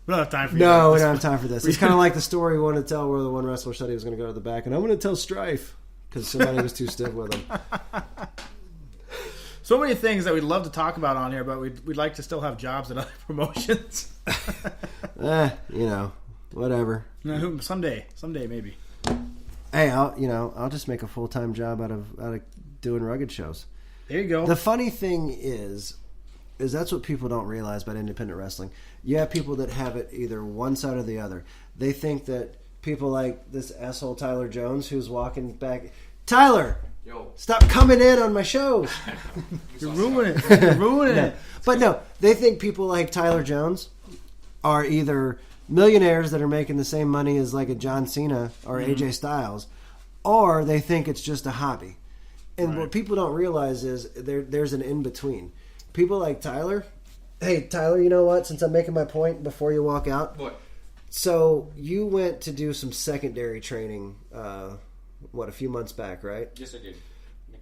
We don't have time for No, we don't have time for this. It's kind of like the story we wanted to tell where the one wrestler said he was going to go to the back, and I'm going to tell Strife because somebody was too stiff with him. So many things that we'd love to talk about on here, but we'd like to still have jobs at other promotions. Whatever. Someday maybe. Hey, I'll just make a full-time job out of doing rugged shows. There you go. The funny thing is that's what people don't realize about independent wrestling. You have people that have it either one side or the other. They think that people like this asshole Tyler Jones who's walking back. Tyler! Yo. Stop coming in on my shows. You're ruining it. You're ruining it. But no, they think people like Tyler Jones are either millionaires that are making the same money as like a John Cena or AJ Styles, or they think it's just a hobby. And what people don't realize is there's an in-between. People like Tyler. Hey, Tyler, you know what? Since I'm making my point before you walk out. What? So you went to do some secondary training, a few months back, right? Yes, I did.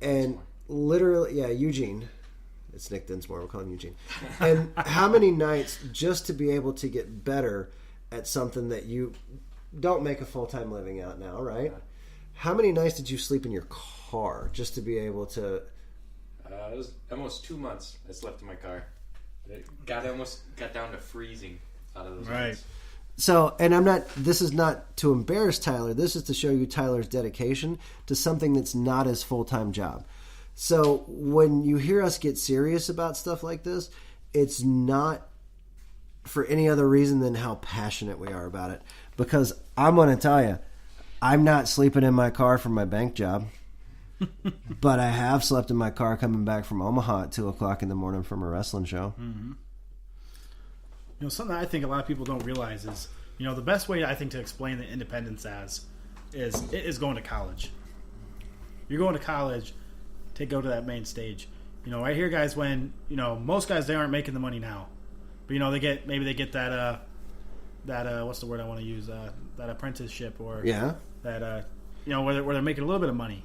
And literally, Eugene. It's Nick Dinsmore. We'll call him Eugene. And how many nights just to be able to get better at something that you don't make a full-time living out now, right? How many nights did you sleep in your car just to be able to... It was almost 2 months I slept in my car. It almost got down to freezing out of those nights. So, and this is not to embarrass Tyler. This is to show you Tyler's dedication to something that's not his full-time job. So when you hear us get serious about stuff like this, it's not for any other reason than how passionate we are about it. Because I'm going to tell you, I'm not sleeping in my car for my bank job. But I have slept in my car coming back from Omaha at 2 o'clock in the morning from a wrestling show. Mm-hmm. Something I think a lot of people don't realize is, the best way I think to explain the independence is going to college. You're going to college to go to that main stage. I hear guys when, most guys, they aren't making the money now. But, they get that what's the word I want to use? That apprenticeship or that, where they're making a little bit of money.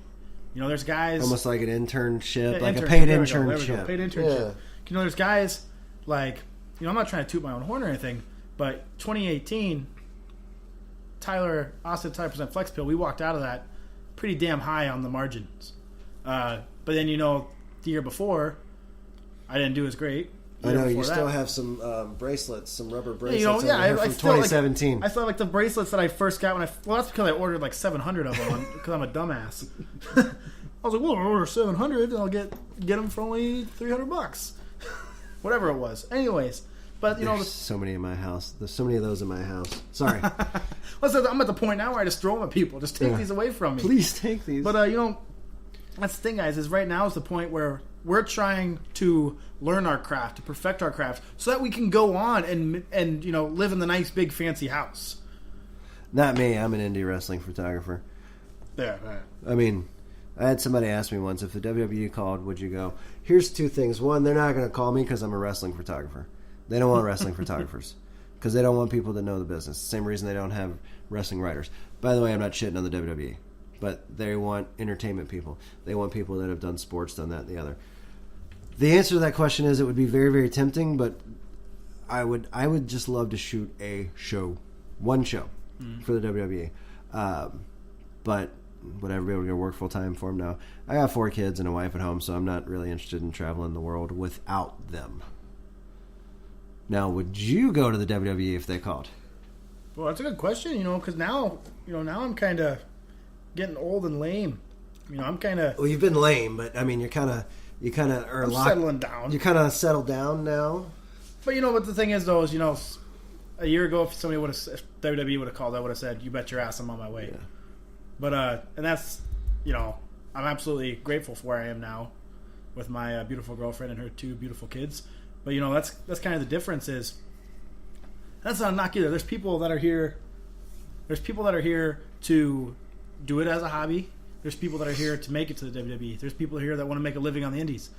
There's guys... Almost like an internship, like a paid internship. Paid internship. Yeah. There's guys like... I'm not trying to toot my own horn or anything, but 2018, Austin 5% Flex Pill, we walked out of that pretty damn high on the margins. But then, the year before, I didn't do as great. I know, you still have some bracelets, some rubber bracelets from 2017. I still have like the bracelets that I first got that's because I ordered like 700 of them because I'm a dumbass. I was like, well, I'll order 700 and I'll get them for only $300. Whatever it was. Anyways, but there's so many in my house. There's so many of those in my house. Sorry. I'm at the point now where I just throw them at people. Just take these away from me. Please take these. But that's the thing, guys. Is right now is the point where we're trying to learn our craft, to perfect our craft, so that we can go on and live in the nice big fancy house. Not me. I'm an indie wrestling photographer. Yeah. Right. I mean, I had somebody ask me once, if the WWE called, would you go? Here's two things. One, they're not going to call me because I'm a wrestling photographer. They don't want wrestling photographers because they don't want people that know the business. Same reason they don't have wrestling writers. By the way, I'm not shitting on the WWE, but they want entertainment people. They want people that have done sports, done that and the other. The answer to that question is it would be very, very tempting, but I would just love to shoot a show, one show for the WWE. But would I be able to go work full time for them? No. I got 4 kids and a wife at home, so I'm not really interested in traveling the world without them. Now, would you go to the WWE if they called? Well, that's a good question, because now I'm kind of getting old and lame. I'm kind of... Well, you've been lame, but, I mean, you kind of are settling down. You kind of settled down now? But, but the thing is, though, is, a year ago, if WWE would have called, I would have said, you bet your ass I'm on my way. Yeah. But, and that's, I'm absolutely grateful for where I am now with my beautiful girlfriend and her 2 beautiful kids. But, that's kind of the difference is, that's not a knock either. There's people that are here to do it as a hobby. There's people that are here to make it to the WWE. There's people here that want to make a living on the indies.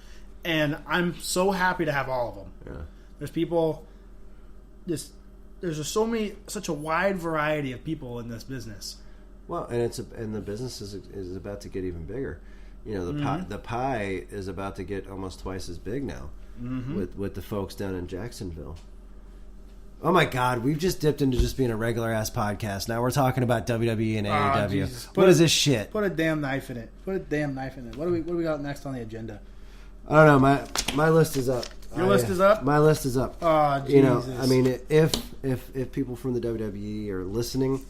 And I'm so happy to have all of them. Yeah. There's people, there's just such a wide variety of people in this business. Well, and the business is about to get even bigger. The pie is about to get almost twice as big now with the folks down in Jacksonville. Oh my God, we've just dipped into just being a regular ass podcast. Now we're talking about WWE and AEW. Jesus. What is this shit? Put a damn knife in it. What do we got next on the agenda? I don't know. My list is up. Your list is up? My list is up. Oh, Jesus. You know, I mean, if people from the WWE are listening,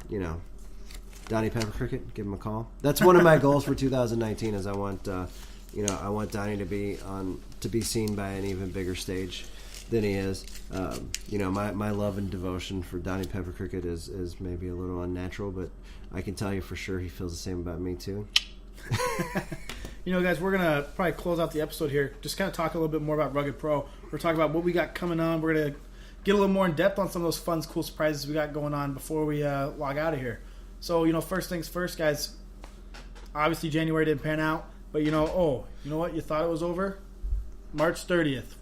you know, Donnie Pepper Cricket, give him a call. That's one of my goals for 2019. Is I want Donnie to be seen by an even bigger stage than he is. You know, my love and devotion for Donnie Pepper Cricket is maybe a little unnatural, but I can tell you for sure he feels the same about me too. You know, guys, we're going to probably close out the episode here. Just kind of talk a little bit more about Rugged Pro. We're talking about what we got coming on. We're going to get a little more in depth on some of those fun, cool surprises we got going on before we log out of here. So, you know, first things first, guys. Obviously, January didn't pan out. But, you know what? You thought it was over? March 30th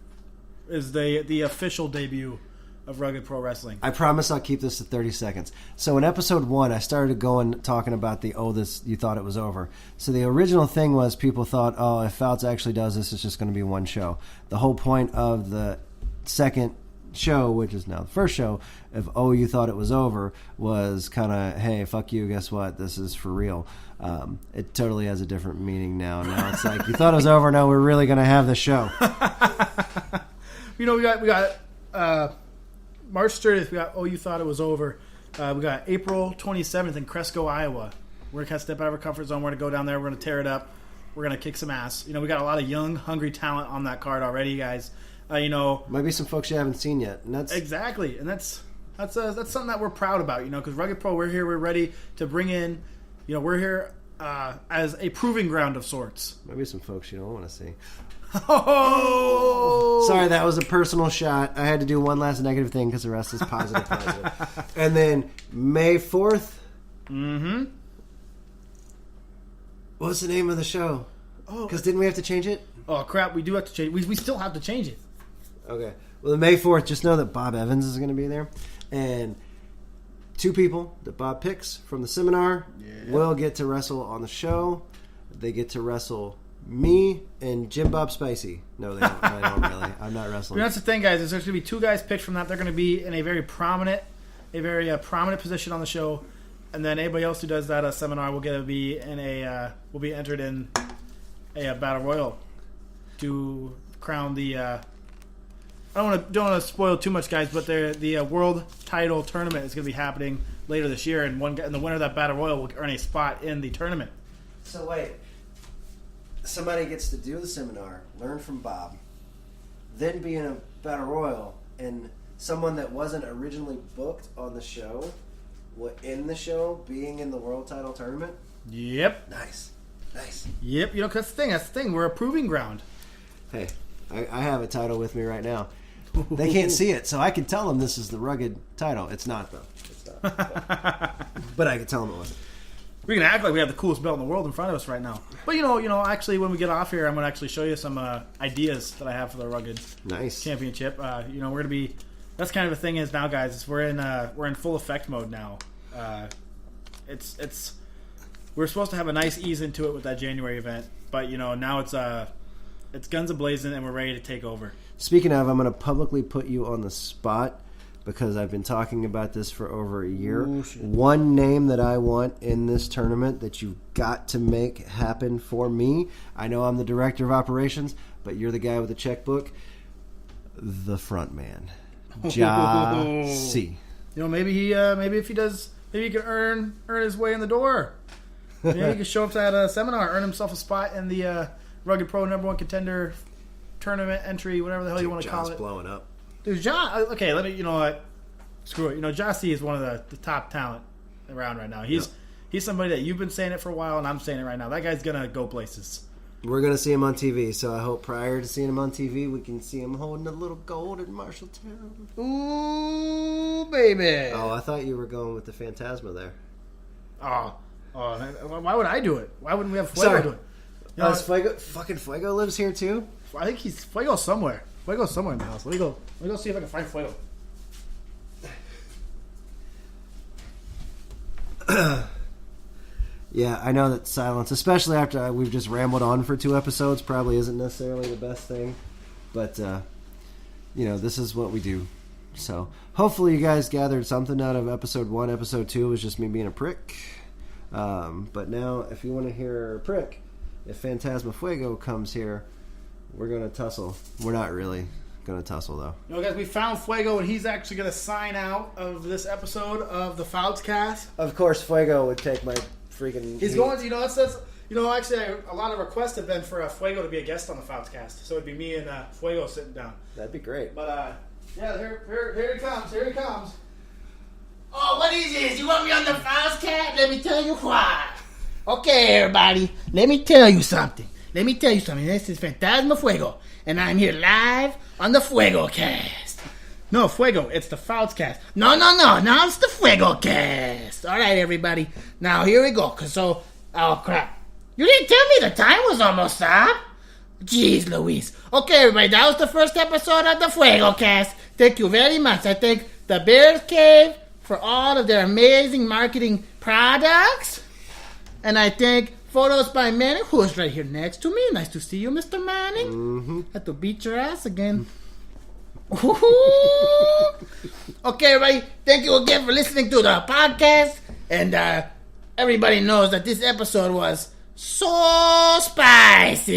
is the official debut of Rugged Pro Wrestling. I promise I'll keep this to 30 seconds. So in episode 1, I started talking about you thought it was over. So the original thing was people thought, oh, if Fouts actually does this, it's just going to be one show. The whole point of the second show, which is now the first show, of you thought it was over, was kind of, hey, fuck you, guess what? This is for real. It totally has a different meaning now. Now it's like, you thought it was over, now we're really going to have the show. You know, we got March 30th, we got you thought it was over. We got April 27th in Cresco, Iowa. We're going to kind of step out of our comfort zone. We're going to go down there. We're going to tear it up. We're going to kick some ass. You know, we got a lot of young, hungry talent on that card already, guys. You know, might be some folks you haven't seen yet. And that's exactly, and that's something that we're proud about. You know, because Rugged Pro, we're here. We're ready to bring in. You know, we're here as a proving ground of sorts. Maybe some folks you don't want to see. Oh! Sorry, that was a personal shot. I had to do one last negative thing because the rest is positive. And then May 4th. Mm-hmm. What's the name of the show? Oh, because didn't we have to change it? Oh crap! We do have to change. We still have to change it. Okay. Well, the May 4th, just know that Bob Evans is going to be there, and 2 people that Bob picks from the seminar will get to wrestle on the show. They get to wrestle me and Jim Bob Spicy. No, they don't really. I'm not wrestling. But that's the thing, guys. Is there's going to be 2 guys picked from that. They're going to be in a very prominent position on the show, and then anybody else who does that seminar will be entered in a battle royal to crown the. I don't want to spoil too much, guys, but the world title tournament is going to be happening later this year, and the winner of that battle royal will earn a spot in the tournament. So wait. Somebody gets to do the seminar, learn from Bob, then be in a battle royal, and someone that wasn't originally booked on the show, in the show, being in the world title tournament? Yep. Nice. Yep. You know, that's the thing. We're a proving ground. Hey, I have a title with me right now. They can't see it, so I can tell them this is the Rugged title. It's not, though. It's not. But I can tell them it wasn't. We can act like we have the coolest belt in the world in front of us right now. But, you know, actually, when we get off here, I'm going to actually show you some ideas that I have for the Rugged Championship. You know, we're going to be... That's kind of the thing is now, guys, is we're in full effect mode now. We're supposed to have a nice ease into it with that January event. But, you know, now it's guns a-blazing and we're ready to take over. Speaking of, I'm going to publicly put you on the spot because I've been talking about this for over a year. Ooh, one name that I want in this tournament that you've got to make happen for me. I know I'm the director of operations, but you're the guy with the checkbook. The front man. C. You know, maybe if he does, maybe he can earn his way in the door. Maybe he can show up to that seminar, earn himself a spot in the Rugged Pro #1 contender tournament entry, whatever the hell you want to call it. Blowing up. Dude, okay, you know what? Screw it. You know, Jossie is one of the top talent around right now. He's somebody that you've been saying it for a while, and I'm saying it right now. That guy's gonna go places. We're gonna see him on TV, so I hope prior to seeing him on TV, we can see him holding a little gold in Marshalltown. Ooh, baby! Oh, I thought you were going with the Phantasma there. Oh, why would I do it? Why wouldn't we have Fuego do it? You know, Fuego lives here too? I think he's Fuego somewhere. Fuego's somewhere in the house. Let me go see if I can find Fuego. Yeah, I know that silence, especially after we've just rambled on for 2 episodes, probably isn't necessarily the best thing. But, you know, this is what we do So hopefully you guys gathered something out of episode 1. Episode 2 was just me being a prick. But now, if you want to hear a prick, if Phantasma Fuego comes here, we're going to tussle. We're not really going to tussle, though. You know, guys, we found Fuego, and he's actually going to sign out of this episode of the FoutsCast. Of course, Fuego would take my freaking... He's going to, actually, a lot of requests have been for Fuego to be a guest on the FoutsCast. So it'd be me and Fuego sitting down. That'd be great. But, yeah, here he comes. Here he comes. Oh, what is this? You want me on the FoutsCast? Let me tell you why. Okay, everybody. Let me tell you something. This is Phantasma Fuego, and I'm here live on the Fuego Cast. No, Fuego, it's the FoutsCast. No. Now it's the Fuego Cast. All right, everybody. Now, here we go. Oh, crap. You didn't tell me the time was almost up. Jeez Louise. Okay, everybody. That was the first episode of the Fuego Cast. Thank you very much. I thank the Bears Cave for all of their amazing marketing products. And I thank Photos by Manning, who is right here next to me. Nice to see you, Mr. Manning. Mm-hmm. Had to beat your ass again. Okay, everybody. Thank you again for listening to the podcast. And everybody knows that this episode was so spicy.